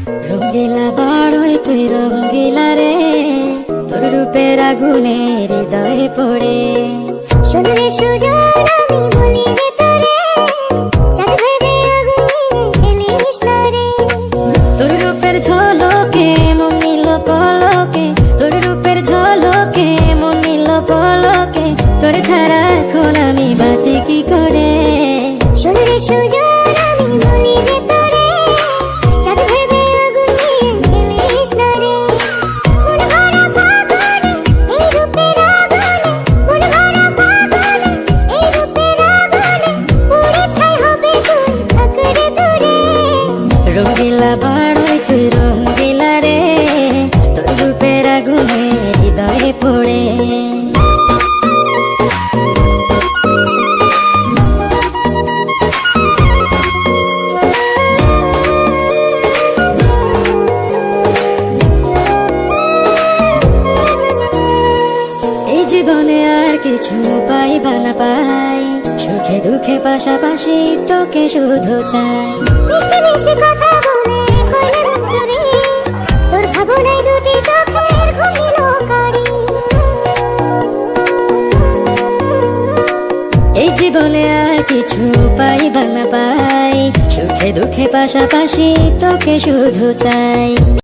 রঙ্গিলা বড়ই তুই রঙ্গিলা রে, তোর রূপের আগুনে হৃদয়ে পড়ে। শোন রে সুজন আমি বলি যে তোরে, চাঁদ ভেবে আগুন নিয়ে খেলিস না রে। তোর রূপের ঝলকে মন নিল পলকে, তোর রূপের ঝলকে মন নিল পলকে, তোর ছাড়া এখন আমি বাঁচি কি করে। শোন রে সুজন আমি বলি যে তোরে, চাঁদ ভেবে আগুন নিয়ে খেলিস না রে। মন ভরা ফাগুনে এই রূপের আগুনে, মন ভরা ফাগুনে এই রূপের আগুনে, পুড়ে ছাই হবে তুই থাক রে দূরে। রঙ্গিলা বড়ই তুই রঙ্গিলা রে, তোর রূপের আগুনে হৃদয়ে পড়ে। এই জীবনে আর কিছু পাইবা না পাই, সুখে দুঃখে পাশাপাশি তোকে শুধু চাই। মিষ্টি মিষ্টি কথা বলে করলে মন চুরি, তোর ভাবনায় দুটি চোখের ঘুম নিল কারি। এই জীবনে আর কিছু পাইবা না পাই, সুখে দুঃখে পাশাপাশি তোকে শুধু চাই।